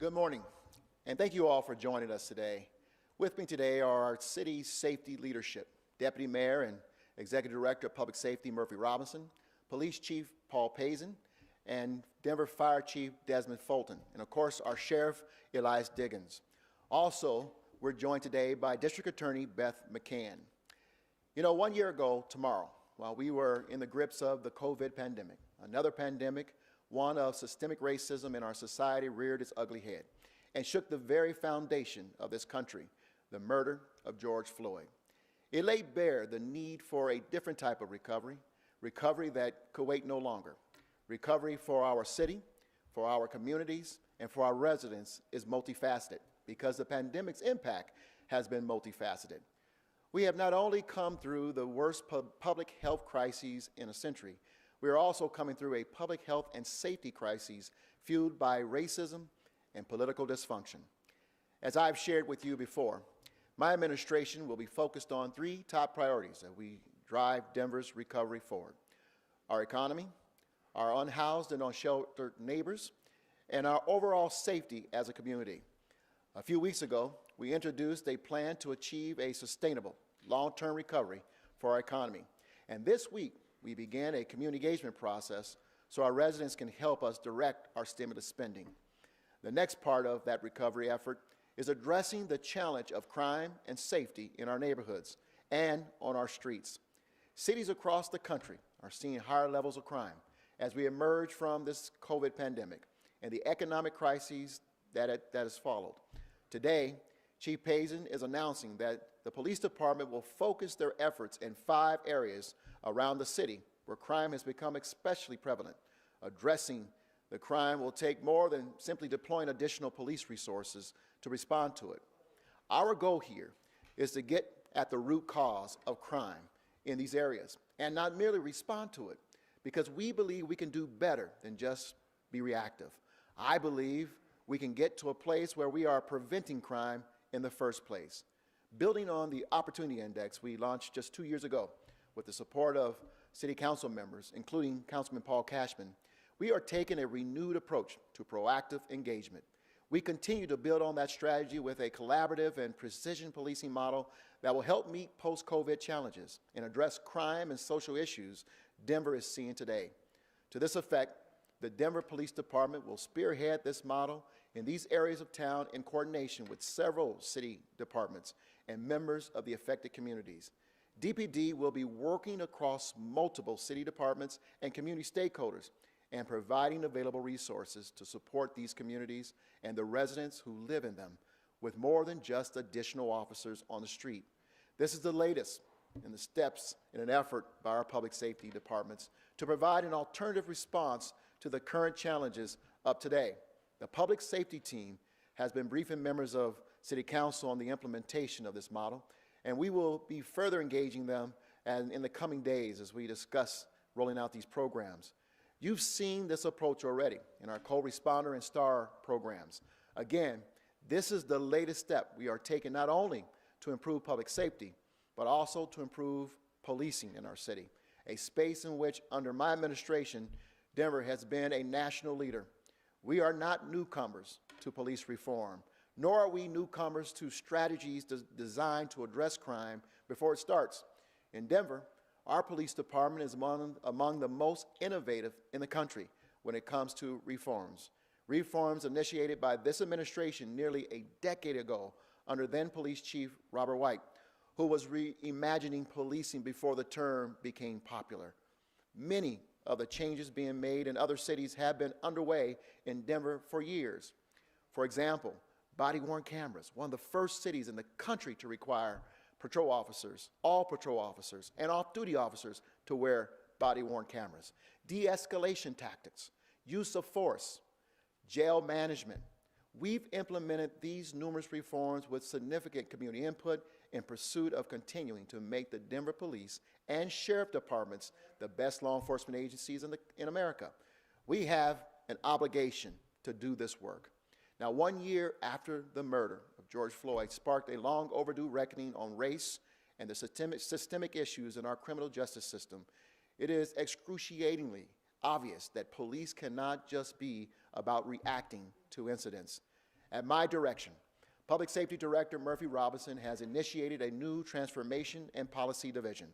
Good morning, and thank you all for joining us today. With me today are our city safety leadership, Deputy Mayor and Executive Director of Public Safety Murphy Robinson, Police Chief Paul Pazin, and Denver Fire Chief Desmond Fulton, and of course our Sheriff Elias Diggins. Also, we're joined today by District Attorney Beth McCann. You know, 1 year ago tomorrow, while we were in the grips of the COVID pandemic, another pandemic, one of systemic racism in our society, reared its ugly head and shook the very foundation of this country, the murder of George Floyd. It laid bare the need for a different type of recovery that could wait no longer. Recovery for our city, for our communities, and for our residents is multifaceted because the pandemic's impact has been multifaceted. We have not only come through the worst public health crises in a century, we are also coming through a public health and safety crisis fueled by racism and political dysfunction. As I've shared with you before, my administration will be focused on three top priorities as we drive Denver's recovery forward: our economy, our unhoused and unsheltered neighbors, and our overall safety as a community. A few weeks ago, we introduced a plan to achieve a sustainable, long-term recovery for our economy. And this week, we began a community engagement process so our residents can help us direct our stimulus spending. The next part of that recovery effort is addressing the challenge of crime and safety in our neighborhoods and on our streets. Cities across the country are seeing higher levels of crime as we emerge from this COVID pandemic and the economic crises that has followed. Today, Chief Pazin is announcing that the police department will focus their efforts in 5 areas around the city where crime has become especially prevalent. Addressing the crime will take more than simply deploying additional police resources to respond to it. Our goal here is to get at the root cause of crime in these areas and not merely respond to it, because we believe we can do better than just be reactive. I believe we can get to a place where we are preventing crime in the first place. Building on the Opportunity Index we launched just 2 years ago with the support of City Council members, including Councilman Paul Cashman, we are taking a renewed approach to proactive engagement. We continue to build on that strategy with a collaborative and precision policing model that will help meet post-COVID challenges and address crime and social issues Denver is seeing today. To this effect, the Denver Police Department will spearhead this model in these areas of town in coordination with several city departments and members of the affected communities. DPD will be working across multiple city departments and community stakeholders and providing available resources to support these communities and the residents who live in them with more than just additional officers on the street. This is the latest in the steps in an effort by our public safety departments to provide an alternative response to the current challenges of today. The public safety team has been briefing members of City Council on the implementation of this model, and we will be further engaging them in the coming days as we discuss rolling out these programs. You've seen this approach already in our co-responder and STAR programs. Again, this is the latest step we are taking not only to improve public safety, but also to improve policing in our city, a space in which, under my administration, Denver has been a national leader. We are not newcomers to police reform, nor are we newcomers to strategies designed to address crime before it starts. In Denver, our police department is among the most innovative in the country when it comes to reforms. Reforms initiated by this administration nearly a decade ago under then Police Chief Robert White, who was reimagining policing before the term became popular. Many of the changes being made in other cities have been underway in Denver for years. For example, body-worn cameras, one of the first cities in the country to require patrol officers, all patrol officers, and off-duty officers to wear body-worn cameras. De-escalation tactics, use of force, jail management. We've implemented these numerous reforms with significant community input in pursuit of continuing to make the Denver Police and Sheriff Departments the best law enforcement agencies in America. We have an obligation to do this work. Now, 1 year after the murder of George Floyd sparked a long overdue reckoning on race and the systemic issues in our criminal justice system, it is excruciatingly obvious that police cannot just be about reacting to incidents. At my direction, Public Safety Director Murphy Robinson has initiated a new transformation and policy division.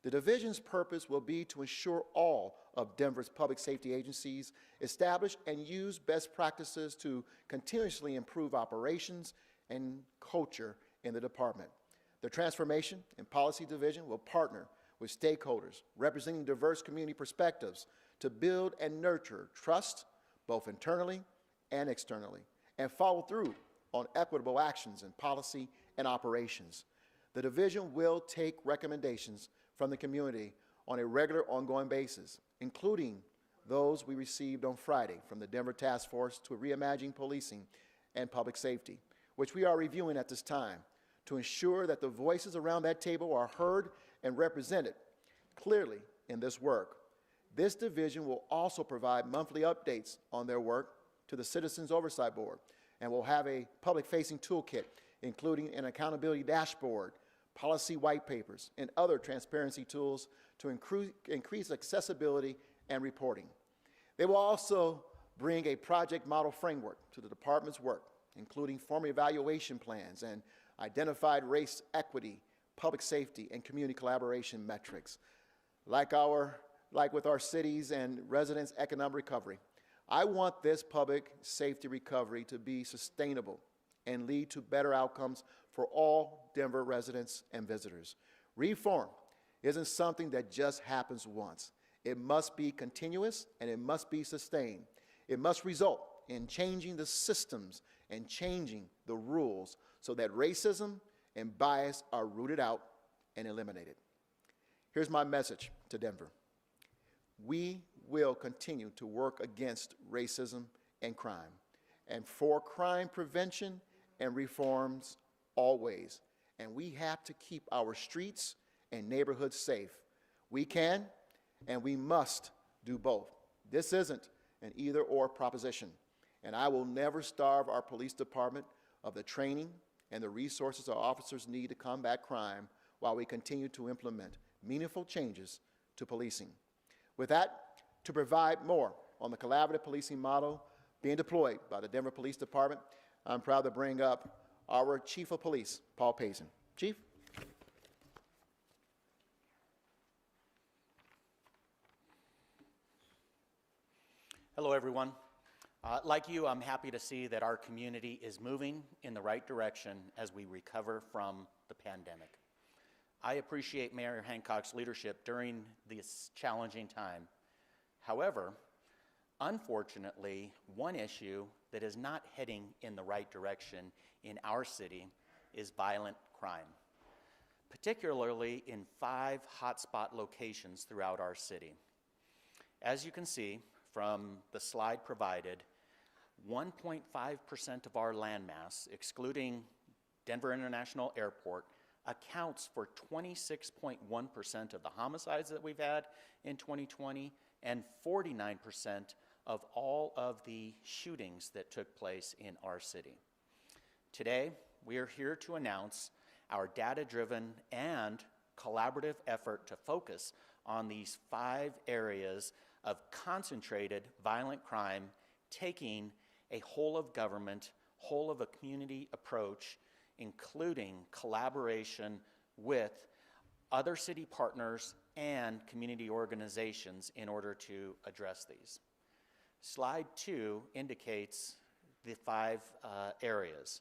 The division's purpose will be to ensure all of Denver's public safety agencies establish and use best practices to continuously improve operations and culture in the department. The Transformation and Policy Division will partner with stakeholders representing diverse community perspectives to build and nurture trust, both internally and externally, and follow through on equitable actions in policy and operations. The division will take recommendations from the community on a regular, ongoing basis, including those we received on Friday from the Denver Task Force to Reimagine Policing and Public Safety, which we are reviewing at this time to ensure that the voices around that table are heard and represented clearly in this work. This division will also provide monthly updates on their work to the Citizens Oversight Board and will have a public-facing toolkit, including an accountability dashboard, policy white papers, and other transparency tools to increase accessibility and reporting. They will also bring a project model framework to the department's work, including formal evaluation plans and identified race equity, public safety, and community collaboration metrics. Like with our cities and residents' economic recovery, I want this public safety recovery to be sustainable and lead to better outcomes for all Denver residents and visitors. Reform isn't something that just happens once. It must be continuous and it must be sustained. It must result in changing the systems and changing the rules so that racism and bias are rooted out and eliminated. Here's my message to Denver. We will continue to work against racism and crime, and for crime prevention and reforms always. And we have to keep our streets and neighborhoods safe. We can and we must do both. This isn't an either-or proposition, and I will never starve our police department of the training and the resources our officers need to combat crime while we continue to implement meaningful changes to policing. With that, to provide more on the collaborative policing model being deployed by the Denver Police Department, I'm proud to bring up our Chief of Police, Paul Payson. Chief? Hello, everyone. Like you, I'm happy to see that our community is moving in the right direction as we recover from the pandemic. I appreciate Mayor Hancock's leadership during this challenging time. However, unfortunately, one issue that is not heading in the right direction in our city is violent crime, particularly in 5 hotspot locations throughout our city. As you can see from the slide provided, 1.5% of our landmass, excluding Denver International Airport, accounts for 26.1% of the homicides that we've had in 2020 and 49% of all of the shootings that took place in our city. Today, we are here to announce our data-driven and collaborative effort to focus on these 5 areas of concentrated violent crime, taking a whole of government, whole of a community approach, including collaboration with other city partners and community organizations in order to address these. Slide 2 indicates the 5 areas.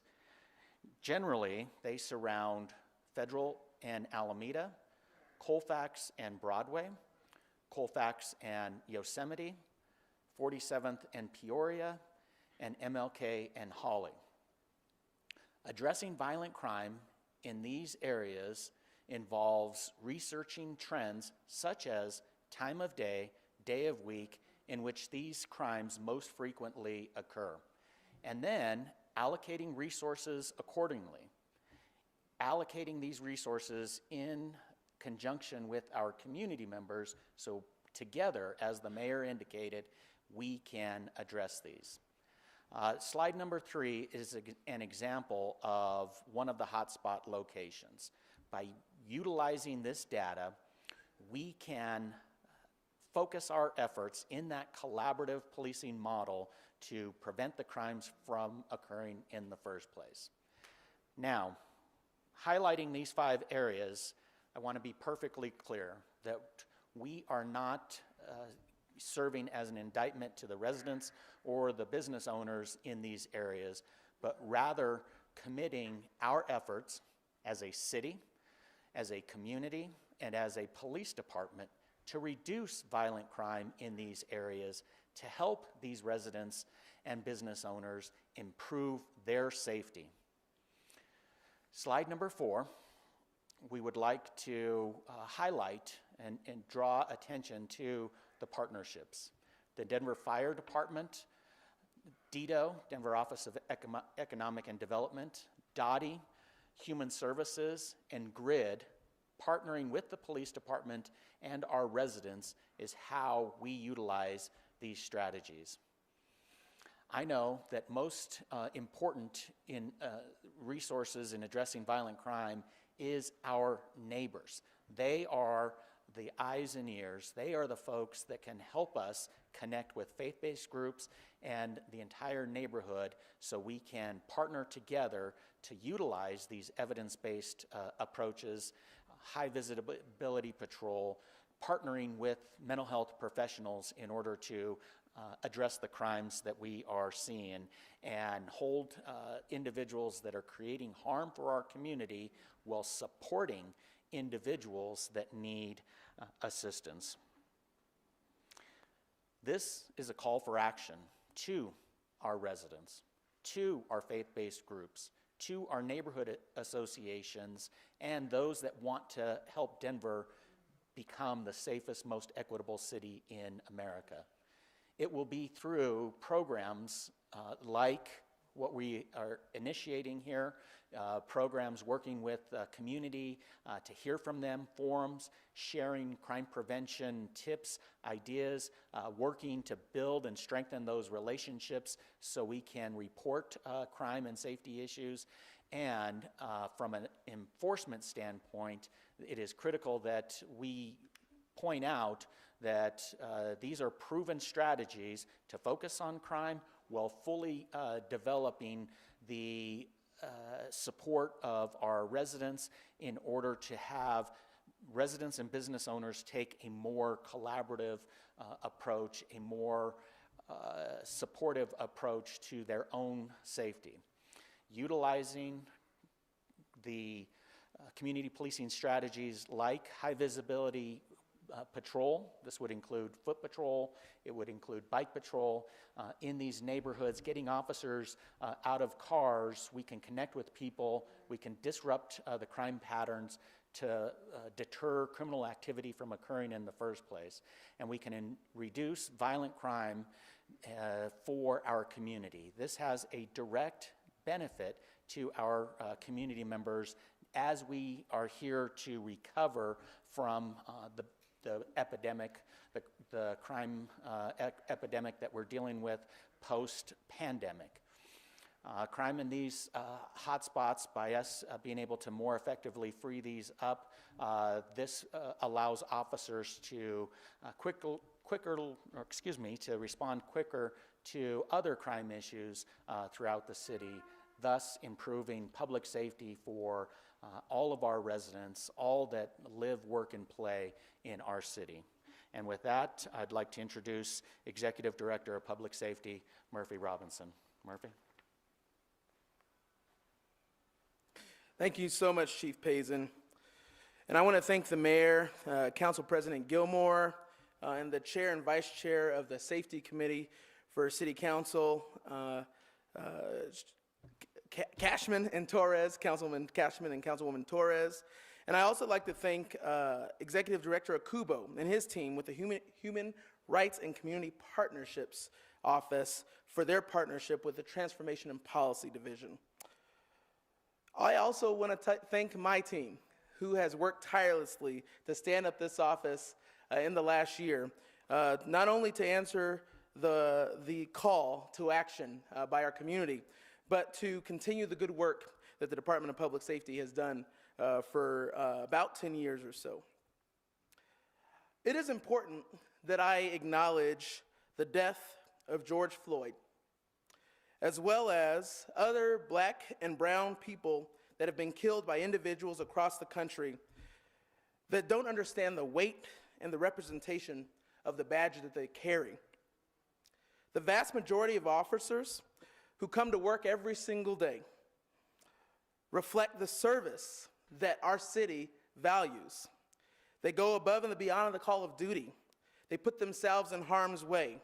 Generally, they surround Federal and Alameda, Colfax and Broadway, Colfax and Yosemite, 47th and Peoria, and MLK and Hawley. Addressing violent crime in these areas involves researching trends such as time of day of week in which these crimes most frequently occur, and then allocating resources accordingly. Allocating these resources in conjunction with our community members so together, as the mayor indicated, we can address these. Slide number 3 is an example of one of the hotspot locations. By utilizing this data, we can focus our efforts in that collaborative policing model to prevent the crimes from occurring in the first place. Now, highlighting these 5 areas, I want to be perfectly clear that we are not serving as an indictment to the residents or the business owners in these areas, but rather committing our efforts as a city, as a community, and as a police department to reduce violent crime in these areas, to help these residents and business owners improve their safety. Slide number 4, we would like to highlight and draw attention to the partnerships. The Denver Fire Department, DEDO, Denver Office of Economic and Development, DOTI, Human Services, and GRID, partnering with the police department and our residents is how we utilize these strategies. I know that most important in resources in addressing violent crime is our neighbors. They are the eyes and ears. They are the folks that can help us connect with faith-based groups and the entire neighborhood so we can partner together to utilize these evidence-based approaches, high visibility patrol, partnering with mental health professionals in order to address the crimes that we are seeing and hold individuals that are creating harm for our community while supporting individuals that need assistance. This is a call for action to our residents, to our faith-based groups, to our neighborhood associations, and those that want to help Denver become the safest, most equitable city in America. It will be through programs like what we are initiating here, programs working with community to hear from them, forums, sharing crime prevention tips, ideas, working to build and strengthen those relationships so we can report crime and safety issues. And from an enforcement standpoint, it is critical that we point out that these are proven strategies to focus on crime while fully developing the support of our residents in order to have residents and business owners take a more collaborative approach, a more supportive approach to their own safety. Utilizing the community policing strategies like high visibility patrol. This would include foot patrol, it would include bike patrol in these neighborhoods, getting officers out of cars. We can connect with people, we can disrupt the crime patterns to deter criminal activity from occurring in the first place. And we can reduce violent crime for our community. This has a direct benefit to our community members as we are here to recover from the epidemic, the crime epidemic that we're dealing with post-pandemic. Crime in these hotspots, by us being able to more effectively free these up, this allows officers to to respond quicker to other crime issues throughout the city, thus improving public safety for all of our residents, all that live, work, and play in our city. And with that, I'd like to introduce Executive Director of Public Safety, Murphy Robinson. Murphy. Thank you so much, Chief Pazin. And I want to thank the Mayor, Council President Gilmore, and the Chair and Vice Chair of the Safety Committee for City Council, Cashman and Torres, Councilman Cashman and Councilwoman Torres. And I also like to thank Executive Director Akubo and his team with the Human Rights and Community Partnerships Office for their partnership with the Transformation and Policy Division. I also want to thank my team, who has worked tirelessly to stand up this office in the last year, not only to answer the call to action by our community, but to continue the good work that the Department of Public Safety has done for about 10 years or so. It is important that I acknowledge the death of George Floyd as well as other black and brown people that have been killed by individuals across the country that don't understand the weight and the representation of the badge that they carry. The vast majority of officers who come to work every single day reflect the service that our city values. They go above and beyond the call of duty. They put themselves in harm's way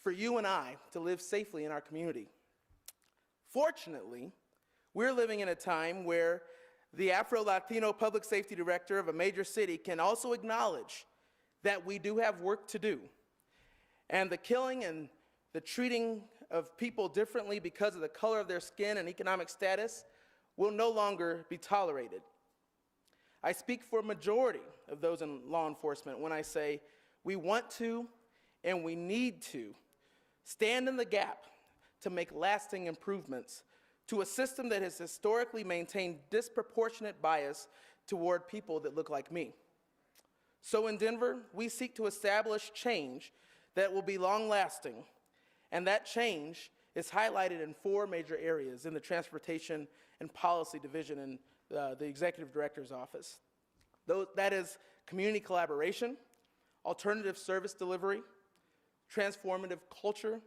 for you and I to live safely in our community. Fortunately, we're living in a time where the Afro-Latino public safety director of a major city can also acknowledge that we do have work to do. And the killing and the treating of people differently because of the color of their skin and economic status will no longer be tolerated. I speak for a majority of those in law enforcement when I say we want to and we need to stand in the gap to make lasting improvements to a system that has historically maintained disproportionate bias toward people that look like me. So in Denver, we seek to establish change that will be long-lasting, and that change is highlighted in 4 major areas in the Transportation and Policy Division in the Executive Director's Office. That is community collaboration, alternative service delivery, transformative culture,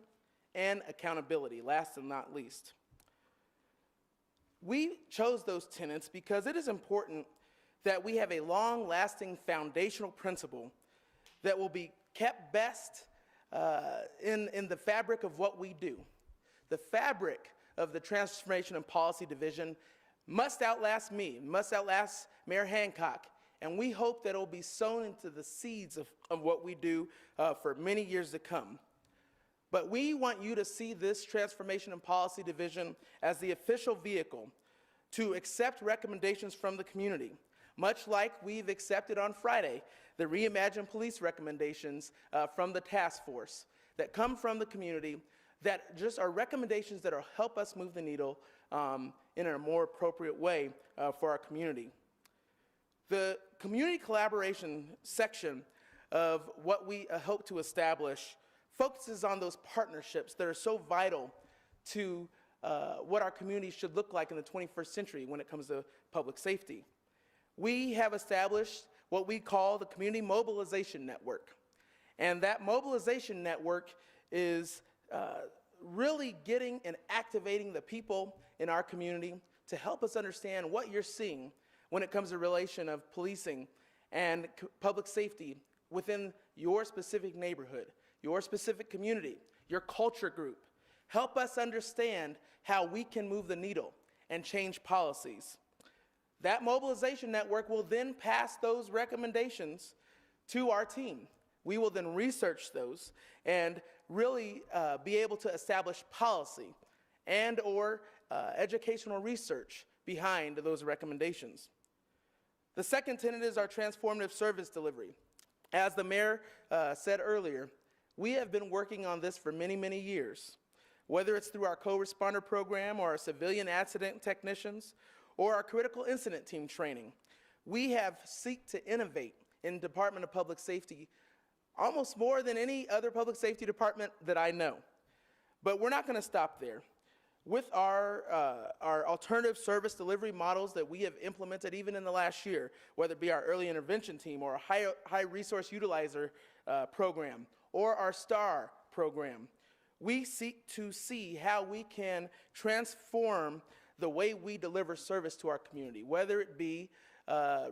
and accountability, last and not least. We chose those tenets because it is important that we have a long-lasting foundational principle that will be kept best in the fabric of what we do. The fabric of the Transformation and Policy Division must outlast me, must outlast Mayor Hancock, and we hope that it will be sown into the seeds of what we do for many years to come. But we want you to see this Transformation and Policy Division as the official vehicle to accept recommendations from the community, much like we've accepted on Friday the Reimagine Police recommendations from the task force that come from the community that just are recommendations that will help us move the needle in a more appropriate way for our community. The community collaboration section of what we hope to establish focuses on those partnerships that are so vital to what our community should look like in the 21st century when it comes to public safety. We have established what we call the Community Mobilization Network. And that mobilization network is really getting and activating the people in our community to help us understand what you're seeing when it comes to relation of policing and public safety within your specific neighborhood, your specific community, your culture group. Help us understand how we can move the needle and change policies. That mobilization network will then pass those recommendations to our team. We will then research those and really be able to establish policy and or educational research behind those recommendations. The second tenet is our transformative service delivery. As the mayor said earlier, we have been working on this for many, many years. Whether it's through our co-responder program or our civilian accident technicians or our critical incident team training, we have sought to innovate in Department of Public Safety almost more than any other public safety department that I know. But we're not going to stop there. With our alternative service delivery models that we have implemented even in the last year, whether it be our early intervention team or a high resource utilizer program or our STAR program, we seek to see how we can transform the way we deliver service to our community, whether it be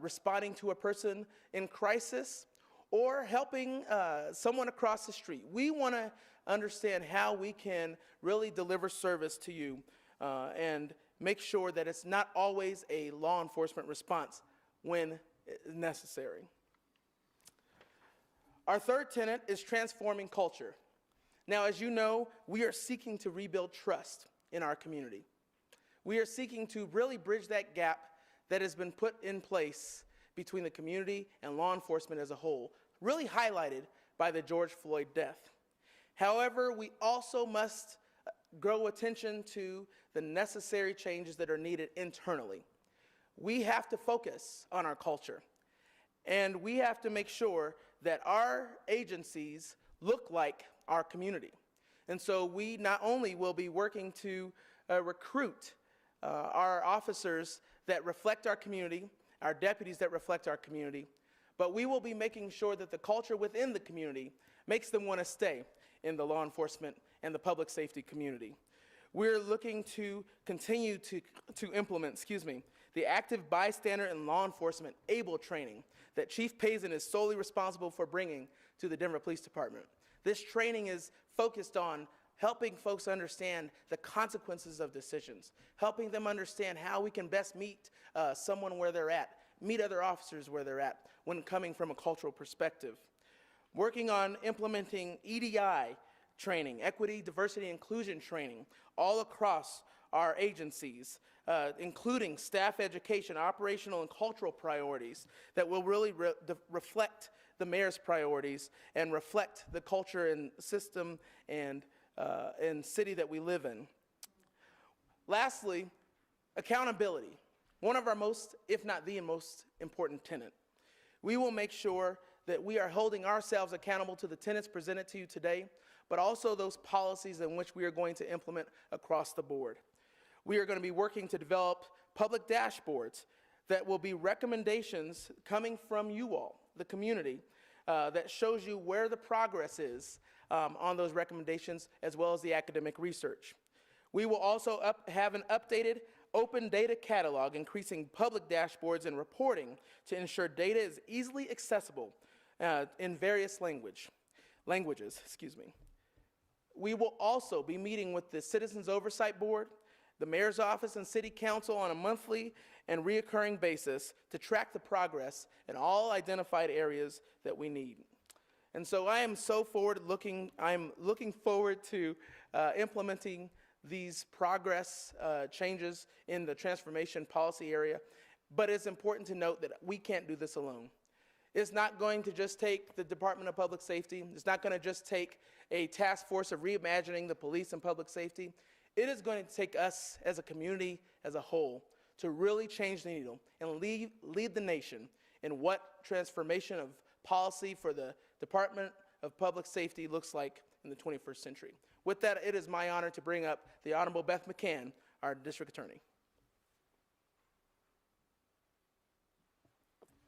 responding to a person in crisis or helping someone across the street. We want to understand how we can really deliver service to you and make sure that it's not always a law enforcement response when necessary. Our third tenet is transforming culture. Now, as you know, we are seeking to rebuild trust in our community. We are seeking to really bridge that gap that has been put in place between the community and law enforcement as a whole, really highlighted by the George Floyd death. However, we also must grow attention to the necessary changes that are needed internally. We have to focus on our culture, and we have to make sure that our agencies look like our community. And so we not only will be working to recruit our officers that reflect our community, our deputies that reflect our community, but we will be making sure that the culture within the community makes them want to stay in the law enforcement and the public safety community. We're looking to continue to implement, the active bystander and law enforcement ABLE training that Chief Pazin is solely responsible for bringing to the Denver Police Department. This training is focused on helping folks understand the consequences of decisions, helping them understand how we can best meet someone where they're at, meet other officers where they're at when coming from a cultural perspective. Working on implementing EDI training, equity, diversity, inclusion training, all across our agencies, including staff education, operational and cultural priorities that will really reflect the mayor's priorities and reflect the culture and system and city that we live in. Lastly, accountability. One of our most, if not the most important tenet. We will make sure that we are holding ourselves accountable to the tenets presented to you today, but also those policies in which we are going to implement across the board. We are going to be working to develop public dashboards that will be recommendations coming from you all, the community, that shows you where the progress is on those recommendations, as well as the academic research. We will also have an updated open data catalog, increasing public dashboards and reporting to ensure data is easily accessible in various languages. We will also be meeting with the Citizens Oversight Board, the Mayor's Office, and City Council on a monthly and reoccurring basis to track the progress in all identified areas that we need. And so I'm looking forward to implementing these progress changes in the transformation policy area, but it's important to note that we can't do this alone. It's not going to just take the Department of Public Safety. It's not going to just take a task force of reimagining the police and public safety. It is going to take us as a community as a whole to really change the needle and lead the nation in what transformation of policy for the Department of Public Safety looks like in the 21st century. With that, it is my honor to bring up the Honorable Beth McCann, our District Attorney.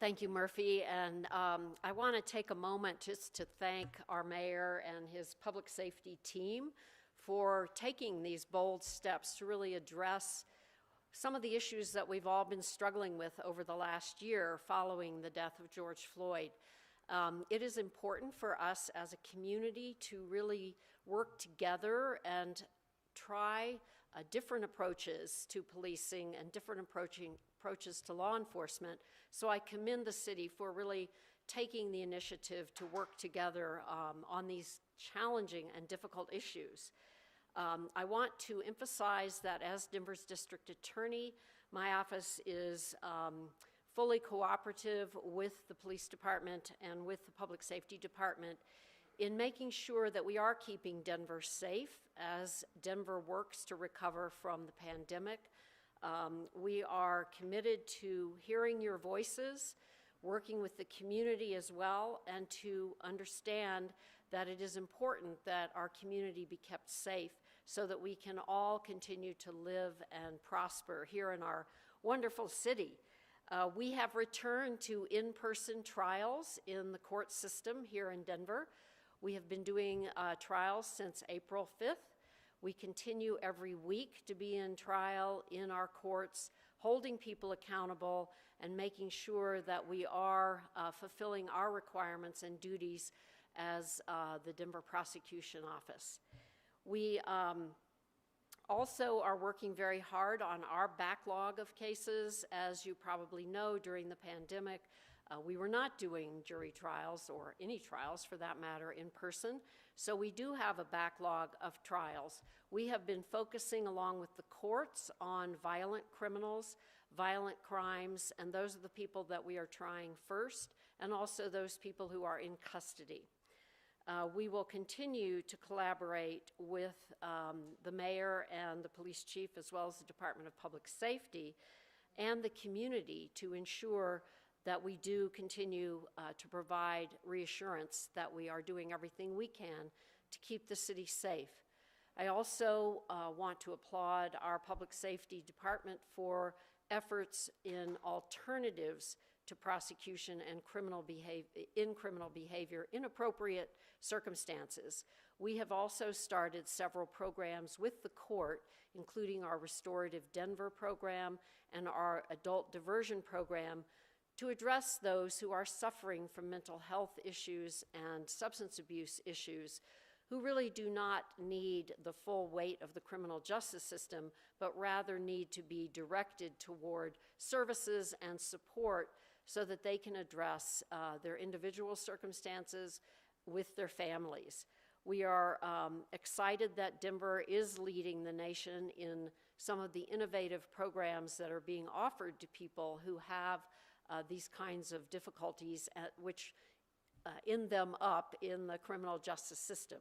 Thank you, Murphy, and I want to take a moment just to thank our mayor and his public safety team for taking these bold steps to really address some of the issues that we've all been struggling with over the last year following the death of George Floyd. It is important for us as a community to really work together and try different approaches to policing and different approaches to law enforcement. So I commend the city for really taking the initiative to work together on these challenging and difficult issues. I want to emphasize that as Denver's district attorney, my office is fully cooperative with the police department and with the public safety department in making sure that we are keeping Denver safe as Denver works to recover from the pandemic. We are committed to hearing your voices, working with the community as well, and to understand that it is important that our community be kept safe so that we can all continue to live and prosper here in our wonderful city. We have returned to in-person trials in the court system here in Denver. We have been doing trials since April 5th. We continue every week to be in trial in our courts, holding people accountable and making sure that we are fulfilling our requirements and duties as the Denver Prosecution Office. We also are working very hard on our backlog of cases. As you probably know, during the pandemic, we were not doing jury trials or any trials for that matter in person. So we do have a backlog of trials. We have been focusing along with the courts on violent criminals, violent crimes, and those are the people that we are trying first, and also those people who are in custody. We will continue to collaborate with the mayor and the police chief, as well as the Department of Public Safety and the community to ensure that we do continue to provide reassurance that we are doing everything we can to keep the city safe. I also want to applaud our Public Safety Department for efforts in alternatives to prosecution and criminal behavior in appropriate circumstances. We have also started several programs with the court, including our Restorative Denver program and our Adult Diversion program, to address those who are suffering from mental health issues and substance abuse issues, who really do not need the full weight of the criminal justice system, but rather need to be directed toward services and support so that they can address their individual circumstances with their families. We are excited that Denver is leading the nation in some of the innovative programs that are being offered to people who have these kinds of difficulties, which end them up in the criminal justice system.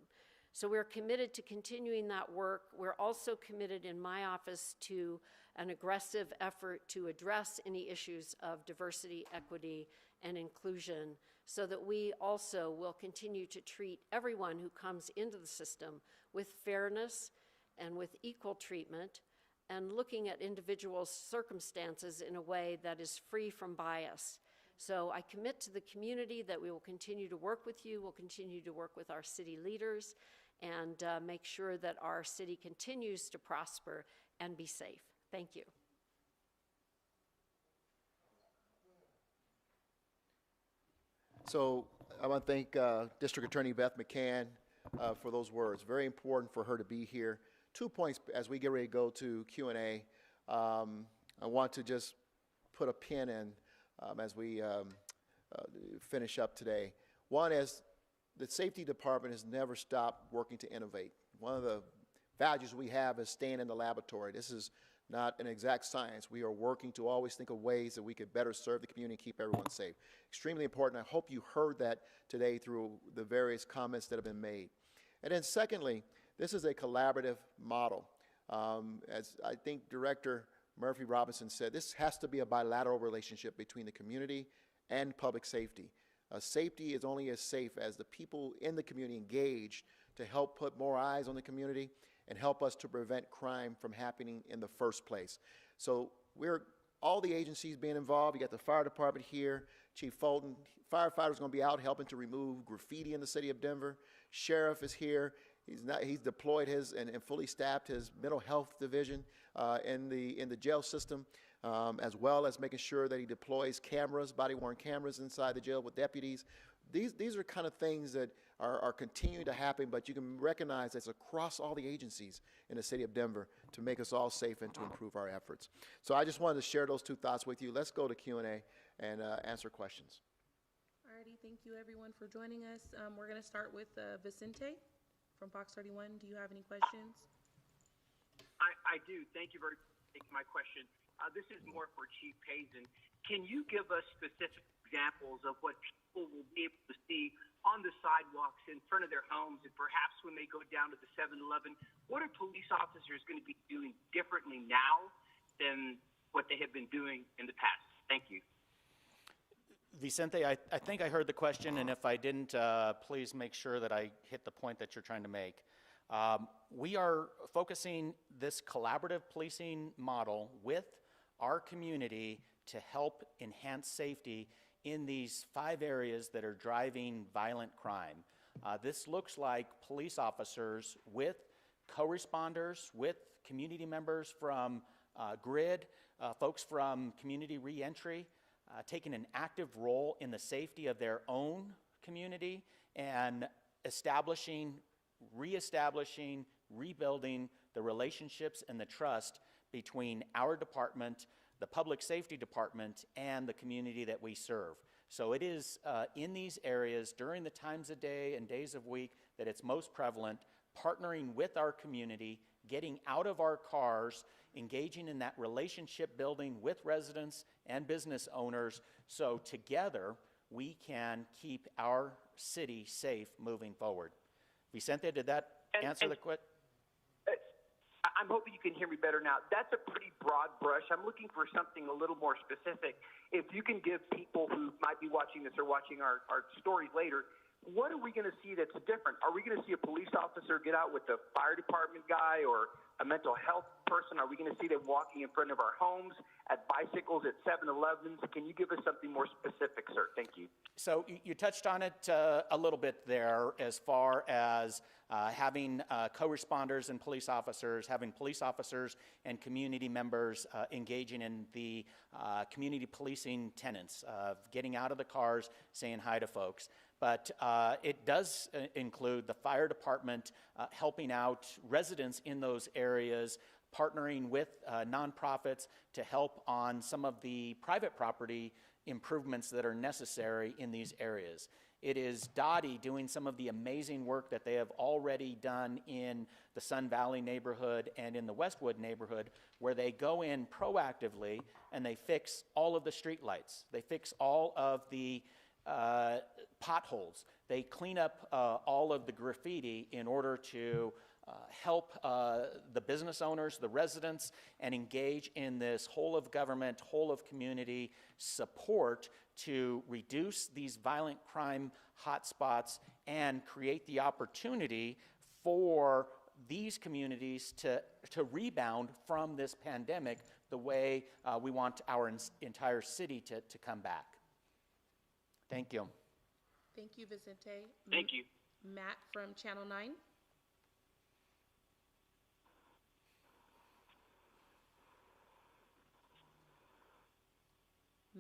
So we're committed to continuing that work. We're also committed in my office to an aggressive effort to address any issues of diversity, equity, and inclusion, so that we also will continue to treat everyone who comes into the system with fairness and with equal treatment, and looking at individual circumstances in a way that is free from bias. So I commit to the community that we will continue to work with you, we'll continue to work with our city leaders, and make sure that our city continues to prosper and be safe. Thank you. So I want to thank District Attorney Beth McCann for those words. Very important for her to be here. 2 points as we get ready to go to Q&A. I want to just put a pin in as we finish up today. One is the safety department has never stopped working to innovate. One of the values we have is staying in the laboratory. This is not an exact science. We are working to always think of ways that we could better serve the community and keep everyone safe. Extremely important. I hope you heard that today through the various comments that have been made. And then secondly, this is a collaborative model. As I think Director Murphy Robinson said, this has to be a bilateral relationship between the community and public safety. Safety is only as safe as the people in the community engaged to help put more eyes on the community and help us to prevent crime from happening in the first place. So all the agencies being involved. You got the fire department here, Chief Fulton. Firefighters going to be out helping to remove graffiti in the city of Denver. Sheriff is here. He's deployed his and fully staffed his mental health division in the jail system, as well as making sure that he deploys cameras, body-worn cameras inside the jail with deputies. These are kind of things that are continuing to happen, but you can recognize it's across all the agencies in the city of Denver to make us all safe and to improve our efforts. So I just wanted to share those two thoughts with you. Let's go to Q&A and answer questions. Alrighty, thank you everyone for joining us. We're going to start with Vicente from Fox 31. Do you have any questions? I do. Thank you very much for taking my question. This is more for Chief Payson. Can you give us specific examples of what people will be able to see on the sidewalks in front of their homes, and perhaps when they go down to the 7-Eleven, what are police officers going to be doing differently now than what they have been doing in the past? Thank you. Vicente, I think I heard the question, and if I didn't, please make sure that I hit the point that you're trying to make. We are focusing this collaborative policing model with our community to help enhance safety in these 5 areas that are driving violent crime. This looks like police officers with co-responders, with community members from GRID, folks from community reentry, taking an active role in the safety of their own community and establishing, reestablishing, rebuilding the relationships and the trust between our department, the public safety department, and the community that we serve. So it is in these areas during the times of day and days of week that it's most prevalent, partnering with our community, getting out of our cars, engaging in that relationship building with residents and business owners, so together we can keep our city safe moving forward. Vicente, did that answer the question? I'm hoping you can hear me better now. That's a pretty broad brush. I'm looking for something a little more specific. If you can give people who might be watching this or watching our stories later what are we going to see that's different? Are we going to see a police officer get out with a fire department guy or a mental health person? Are we going to see them walking in front of our homes, at bicycles, at 7-Elevens? Can you give us something more specific, sir? Thank you. So you touched on it a little bit there as far as having co-responders and police officers, having police officers and community members engaging in the community policing tenets of getting out of the cars, saying hi to folks. But it does include the fire department helping out residents in those areas, partnering with nonprofits to help on some of the private property improvements that are necessary in these areas. It is Dottie doing some of the amazing work that they have already done in the Sun Valley neighborhood and in the Westwood neighborhood, where they go in proactively and they fix all of the street lights. They fix all of the potholes. They clean up all of the graffiti in order to help the business owners, the residents, and engage in this whole of government, whole of community support to reduce these violent crime hotspots and create the opportunity for these communities to rebound from this pandemic the way we want our entire city to come back. Thank you. Thank you, Vicente. Thank you. Matt from Channel 9.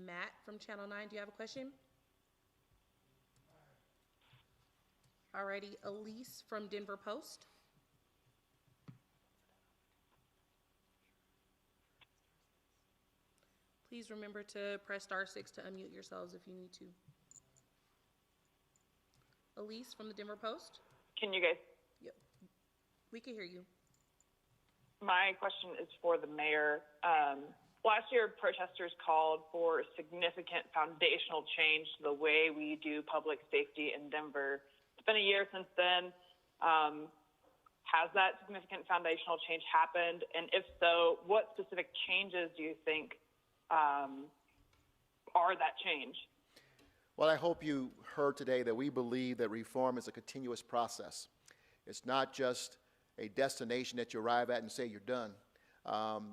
Matt from Channel 9, do you have a question? Alrighty, Elise from Denver Post. Please remember to press *6 to unmute yourselves if you need to. Elise from the Denver Post. Can you guys? Yep, we can hear you. My question is for the mayor. Last year, protesters called for significant foundational change to the way we do public safety in Denver. It's been a year since then. Has that significant foundational change happened? And if so, what specific changes do you think are that change? Well, I hope you heard today that we believe that reform is a continuous process. It's not just a destination that you arrive at and say you're done.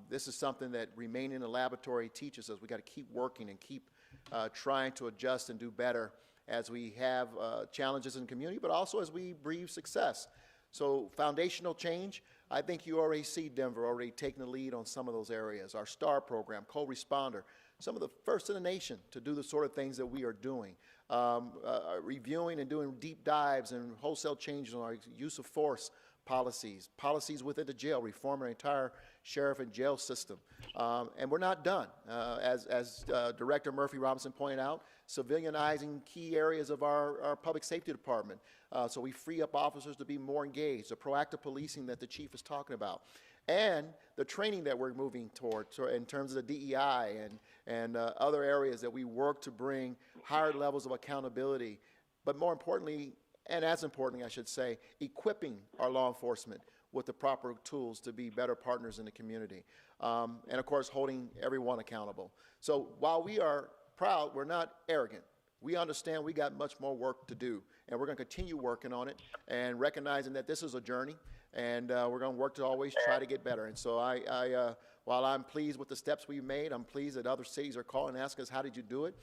This is something that remaining in the laboratory teaches us. We got to keep working and keep trying to adjust and do better as we have challenges in the community, but also as we breathe success. So foundational change, I think you already see Denver already taking the lead on some of those areas. Our STAR program, co-responder, some of the first in the nation to do the sort of things that we are doing. Reviewing and doing deep dives and wholesale changes on our use of force policies within the jail, reforming our entire sheriff and jail system. And we're not done. As Director Murphy Robinson pointed out, civilianizing key areas of our public safety department. So we free up officers to be more engaged, the proactive policing that the chief is talking about. And the training that we're moving toward in terms of the DEI and other areas that we work to bring higher levels of accountability, but more importantly, and as importantly, I should say, equipping our law enforcement with the proper tools to be better partners in the community. And of course, holding everyone accountable. So while we are proud, we're not arrogant. We understand we got much more work to do, and we're going to continue working on it and recognizing that this is a journey, and we're going to work to always try to get better. And so while I'm pleased with the steps we've made, I'm pleased that other cities are calling and asking us, how did you do it?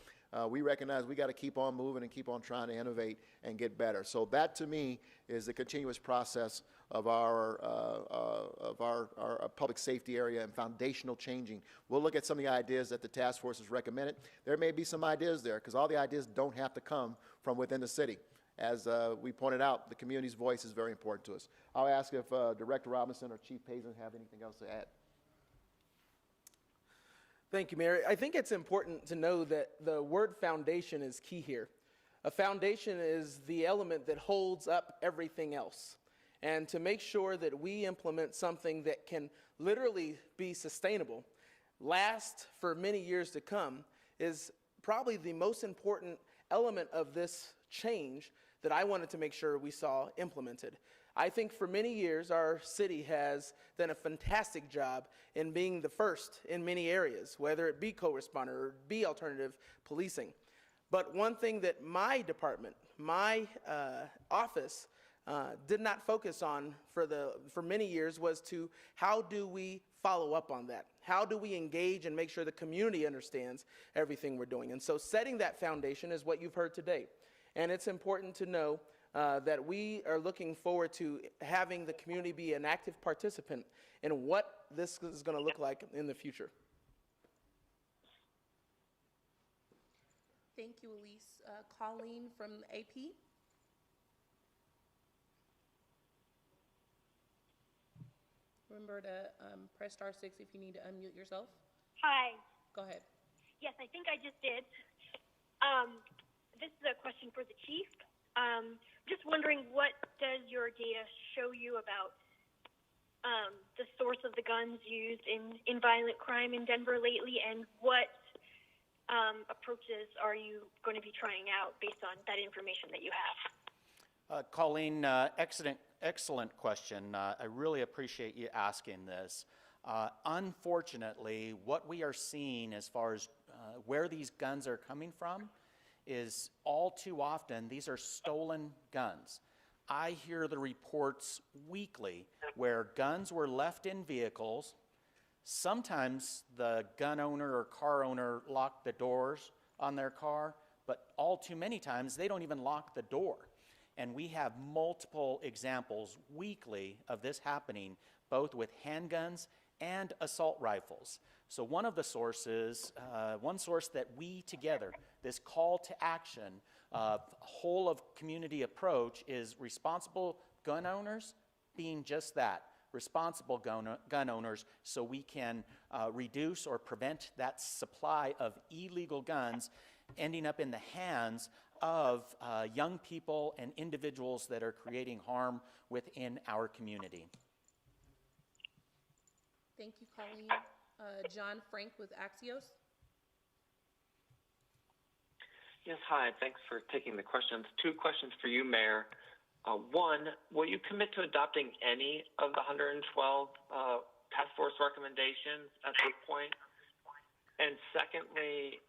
We recognize we got to keep on moving and keep on trying to innovate and get better. So that, to me, is the continuous process of our public safety area and foundational changing. We'll look at some of the ideas that the task force has recommended. There may be some ideas there, because all the ideas don't have to come from within the city. As we pointed out, the community's voice is very important to us. I'll ask if Director Robinson or Chief Payson have anything else to add. Thank you, Mayor. I think it's important to know that the word foundation is key here. A foundation is the element that holds up everything else. And to make sure that we implement something that can literally be sustainable, last for many years to come, is probably the most important element of this change that I wanted to make sure we saw implemented. I think for many years, our city has done a fantastic job in being the first in many areas, whether it be co-responder or be alternative policing. But one thing that my department my office did not focus on for many years was to how do we follow up on that? How do we engage and make sure the community understands everything we're doing? And so setting that foundation is what you've heard today. And it's important to know that we are looking forward to having the community be an active participant in what this is going to look like in the future. Thank you, Elise. Colleen from AP. Remember to press *6 if you need to unmute yourself. Hi. Go ahead. Yes, I think I just did. This is a question for the chief. Just wondering, what does your data show you about the source of the guns used in violent crime in Denver lately, and what approaches are you going to be trying out based on that information that you have? Colleen, excellent question. I really appreciate you asking this. Unfortunately, what we are seeing as far as where these guns are coming from is all too often these are stolen guns. I hear the reports weekly where guns were left in vehicles. Sometimes the gun owner or car owner locked the doors on their car, but all too many times they don't even lock the door. And we have multiple examples weekly of this happening, both with handguns and assault rifles. So one of the sources, one source that we together, this call to action, whole of community approach is responsible gun owners being just that, responsible gun owners, so we can reduce or prevent that supply of illegal guns ending up in the hands of young people and individuals that are creating harm within our community. Thank you, Colleen. John Frank with Axios. Yes, hi. Thanks for taking the questions. Two questions for you, Mayor. One, will you commit to adopting any of the 112 task force recommendations at this point? And secondly,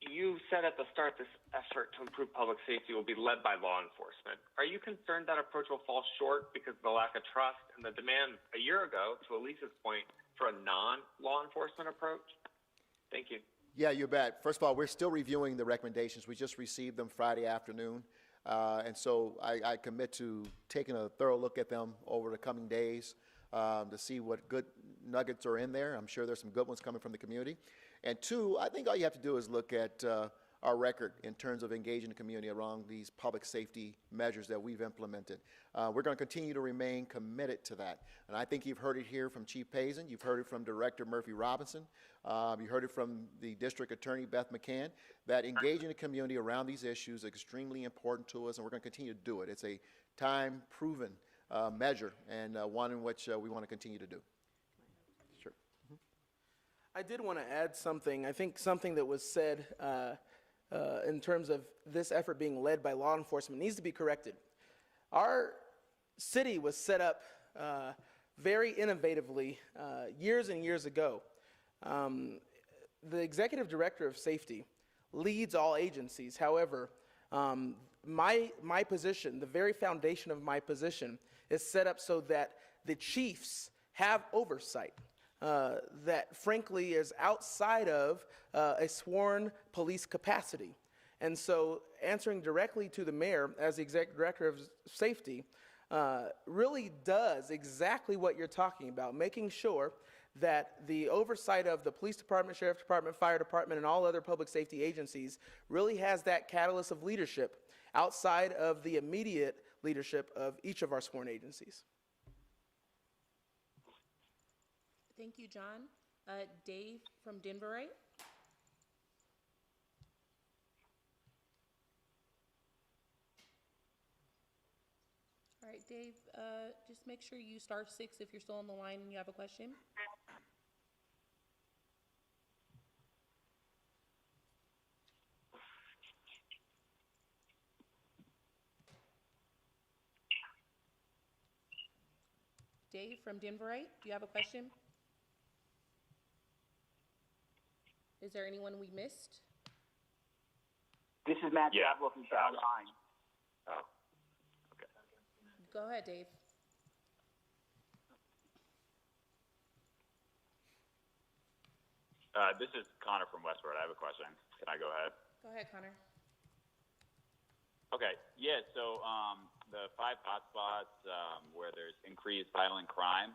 you said at the start this effort to improve public safety will be led by law enforcement. Are you concerned that approach will fall short because of the lack of trust and the demand a year ago, to Elise's point, for a non-law enforcement approach? Thank you. Yeah, you bet. First of all, we're still reviewing the recommendations. We just received them Friday afternoon. And so I commit to taking a thorough look at them over the coming days to see what good nuggets are in there. I'm sure there's some good ones coming from the community. And two, I think all you have to do is look at our record in terms of engaging the community around these public safety measures that we've implemented. We're going to continue to remain committed to that. And I think you've heard it here from Chief Payson. You've heard it from Director Murphy Robinson. You heard it from the District Attorney, Beth McCann, that engaging the community around these issues is extremely important to us, and we're going to continue to do it. It's a time-proven measure, and one in which we want to continue to do. Sure. I did want to add something. I think something that was said in terms of this effort being led by law enforcement needs to be corrected. Our city was set up very innovatively years and years ago. The Executive Director of Safety leads all agencies. However, my position, the very foundation of my position, is set up so that the chiefs have oversight. That frankly is outside of a sworn police capacity. And so answering directly to the mayor as the Executive Director of Safety really does exactly what you're talking about, making sure that the oversight of the police department, sheriff department, fire department, and all other public safety agencies really has that catalyst of leadership outside of the immediate leadership of each of our sworn agencies. Thank you, John. Dave from Denver, right? All right, Dave, just make sure you *6 if you're still on the line and you have a question. Dave from Denver, right? Do you have a question? Is there anyone we missed? This is Matt Diablo from South Line. ahead, Dave. This is Connor from Westward. I have a question. Can I go ahead? Go ahead, Connor. Okay. Yeah. So the 5 hotspots where there's increased violent crime.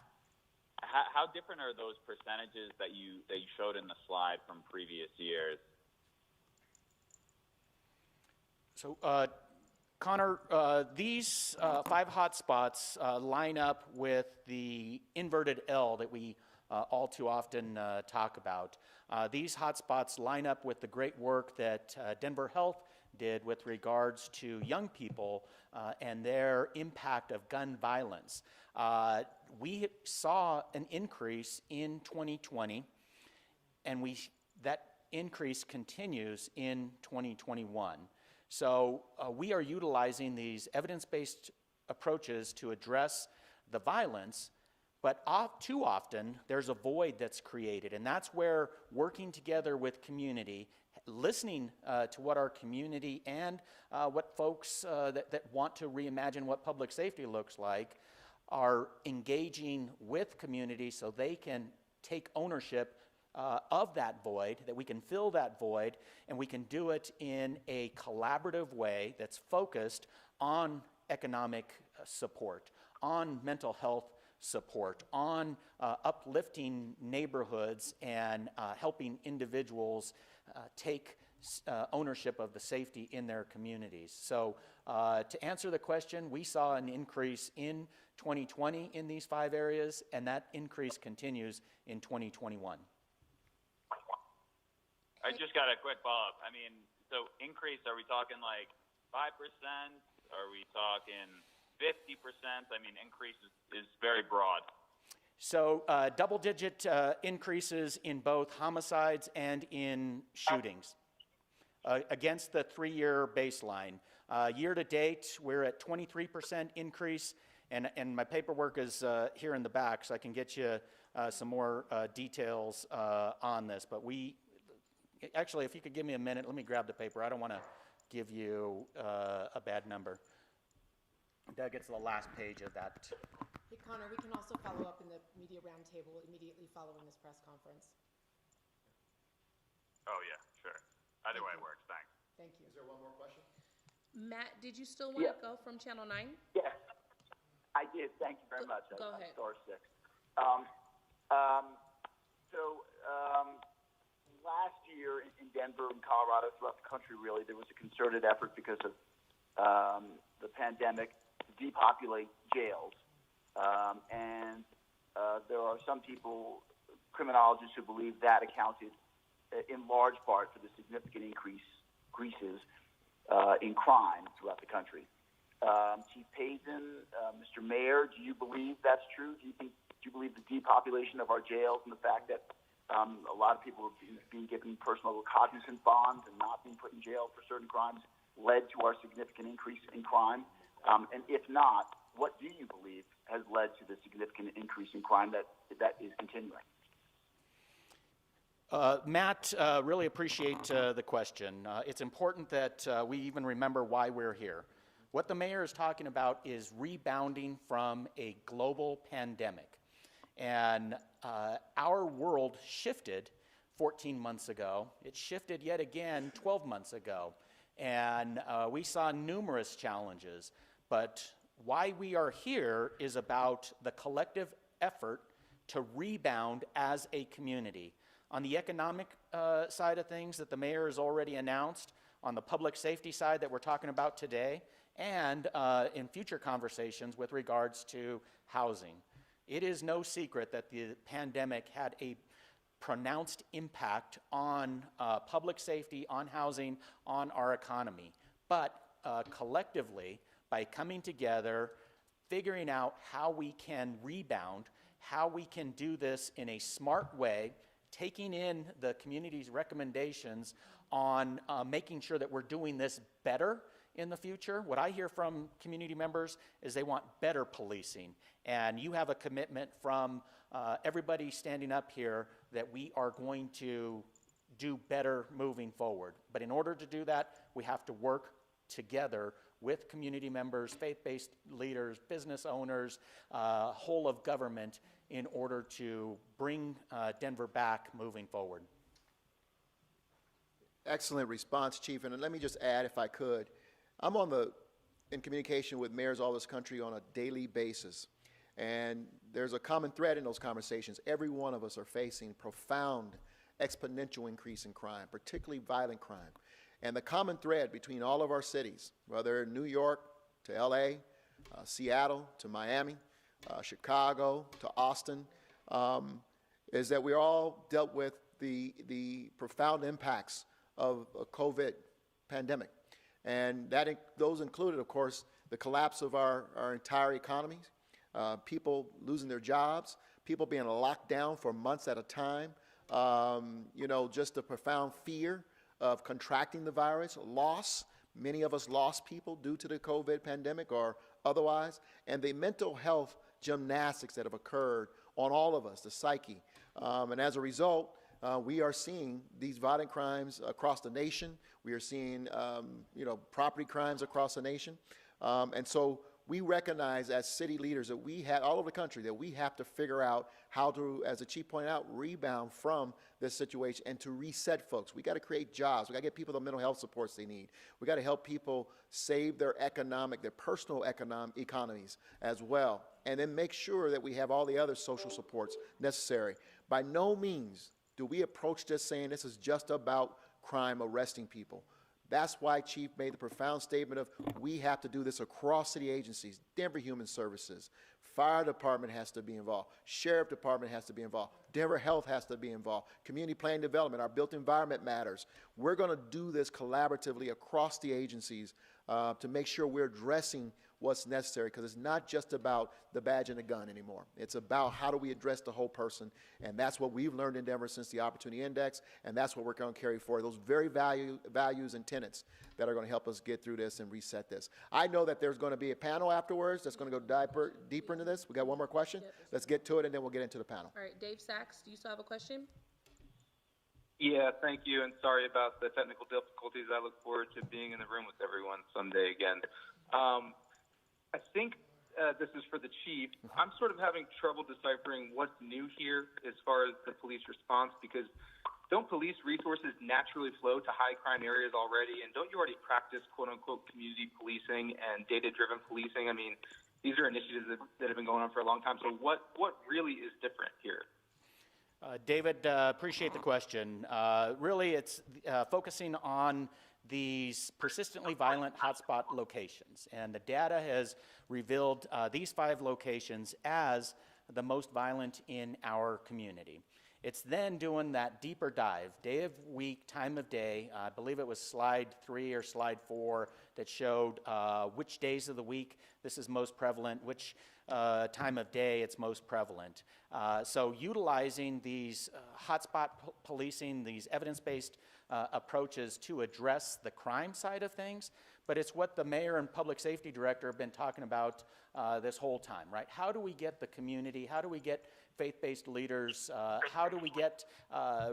How different are those percentages that you showed in the slide from previous years? So, Connor, these 5 hotspots line up with the inverted L that we all too often talk about. These hotspots line up with the great work that Denver Health did with regards to young people and their impact of gun violence. We saw an increase in 2020, and that increase continues in 2021. So we are utilizing these evidence-based approaches to address the violence, but too often there's a void that's created, and that's where working together with community, listening to what our community and what folks that want to reimagine what public safety looks like are engaging with community so they can take ownership of that void, that we can fill that void, and we can do it in a collaborative way that's focused on economic support, on mental health support, on uplifting neighborhoods and helping individuals take ownership of the safety in their communities. So to answer the question, we saw an increase in 2020 in these 5 areas, and that increase continues in 2021. I just got a quick follow-up. I mean, so increase, are we talking like 5%? Are we talking 50%? I mean, increase is very broad. So double-digit increases in both homicides and in shootings against the 3-year baseline. Year to date, we're at 23% increase, and my paperwork is here in the back, so I can get you some more details on this. But actually, if you could give me a minute, let me grab the paper. I don't want to give you a bad number. Doug, it's the last page of that. Hey, Connor, we can also follow up in the media roundtable immediately following this press conference. Oh, yeah, sure. Either way works. Thanks. Thank you. Is there one more question? Matt, did you still want to go from Channel 9? Yes, I did. Thank you very much. Go ahead. Star 6. Last year in Denver and Colorado, throughout the country, really, there was a concerted effort because of the pandemic to depopulate jails. There are some people, criminologists, who believe that accounted in large part for the significant increases in crime throughout the country. Chief Payson, Mr. Mayor, do you believe that's true? Do you believe the depopulation of our jails and the fact that a lot of people are being given personal cognizance bonds and not being put in jail for certain crimes led to our significant increase in crime? And if not, what do you believe has led to the significant increase in crime that is continuing? Matt, really appreciate the question. It's important that we even remember why we're here. What the mayor is talking about is rebounding from a global pandemic. And our world shifted 14 months ago. It shifted yet again 12 months ago. And we saw numerous challenges. But why we are here is about the collective effort to rebound as a community. On the economic side of things that the mayor has already announced, on the public safety side that we're talking about today, and in future conversations with regards to housing. It is no secret that the pandemic had a pronounced impact on public safety, on housing, on our economy. But collectively, by coming together, figuring out how we can rebound, how we can do this in a smart way, taking in the community's recommendations on making sure that we're doing this better in the future. What I hear from community members is they want better policing. And you have a commitment from everybody standing up here that we are going to do better moving forward. But in order to do that, we have to work together with community members, faith-based leaders, business owners, whole of government in order to bring Denver back moving forward. Excellent response, Chief. And let me just add, if I could, I'm in communication with mayors all this country on a daily basis. And there's a common thread in those conversations. Every one of us are facing profound exponential increase in crime, particularly violent crime. And the common thread between all of our cities, whether New York to LA, Seattle to Miami, Chicago to Austin, is that we all dealt with the profound impacts of a COVID pandemic. And those included, of course, the collapse of our entire economies, people losing their jobs, people being locked down for months at a time, just the profound fear of contracting the virus, loss. Many of us lost people due to the COVID pandemic or otherwise, and the mental health gymnastics that have occurred on all of us, the psyche. And as a result, we are seeing these violent crimes across the nation. We are seeing, property crimes across the nation. And so we recognize as city leaders that we have, all over the country, that we have to figure out how to, as the chief pointed out, rebound from this situation and to reset folks. We got to create jobs. We got to get people the mental health supports they need. We got to help people save their personal economies as well. And then make sure that we have all the other social supports necessary. By no means do we approach this saying this is just about crime, arresting people. That's why Chief made the profound statement of we have to do this across city agencies, Denver Human Services, Fire Department has to be involved, Sheriff Department has to be involved, Denver Health has to be involved, Community Planning Development, our built environment matters. We're going to do this collaboratively across the agencies to make sure we're addressing what's necessary, because it's not just about the badge and the gun anymore. It's about how do we address the whole person, and that's what we've learned in Denver since the Opportunity Index, and that's what we're going to carry forward, those very values and tenets that are going to help us get through this and reset this. I know that there's going to be a panel afterwards that's going to go deeper into this. We got one more question. Let's get to it, and then we'll get into the panel. All right, Dave Sachs, do you still have a question? Yeah, thank you, and sorry about the technical difficulties. I look forward to being in the room with everyone someday again. I think this is for the chief. I'm sort of having trouble deciphering what's new here as far as the police response, because don't police resources naturally flow to high crime areas already? And don't you already practice quote unquote community policing and data-driven policing? I mean, these are initiatives that have been going on for a long time. So what really is different here? David, appreciate the question. Really, it's focusing on these persistently violent hotspot locations. And the data has revealed these 5 locations as the most violent in our community. It's then doing that deeper dive, day of week, time of day. I believe it was slide 3 or slide 4 that showed which days of the week this is most prevalent, which time of day it's most prevalent. So utilizing these hotspot policing, these evidence-based approaches to address the crime side of things, but it's what the mayor and public safety director have been talking about this whole time, right? How do we get the community, how do we get faith-based leaders, how do we get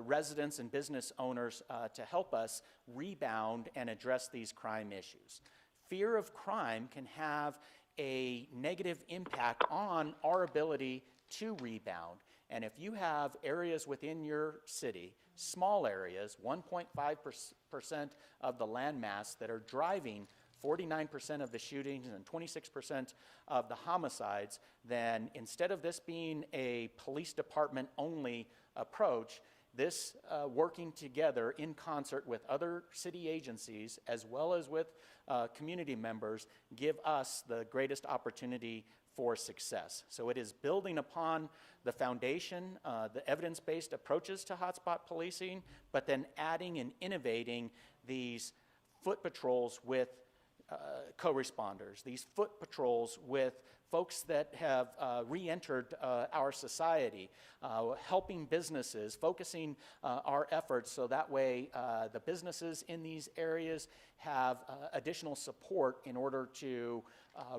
residents and business owners to help us rebound and address these crime issues? Fear of crime can have a negative impact on our ability to rebound. And if you have areas within your city, small areas, 1.5% of the landmass that are driving 49% of the shootings and 26% of the homicides, then instead of this being a police department only approach, this working together in concert with other city agencies as well as with community members give us the greatest opportunity for success. So it is building upon the foundation, the evidence-based approaches to hotspot policing, but then adding and innovating these foot patrols with co-responders, these foot patrols with folks that have re-entered our society, helping businesses, focusing our efforts so that way the businesses in these areas have additional support in order to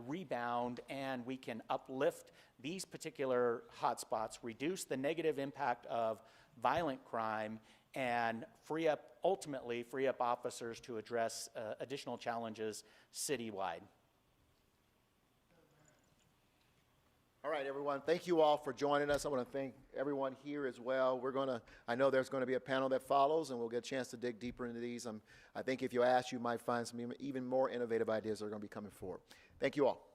rebound, and we can uplift these particular hotspots, reduce the negative impact of violent crime, and ultimately free up officers to address additional challenges citywide. All right, everyone, thank you all for joining us. I want to thank everyone here as well. I know there's going to be a panel that follows, and we'll get a chance to dig deeper into these. I think if you ask, you might find some even more innovative ideas that are going to be coming forward. Thank you all.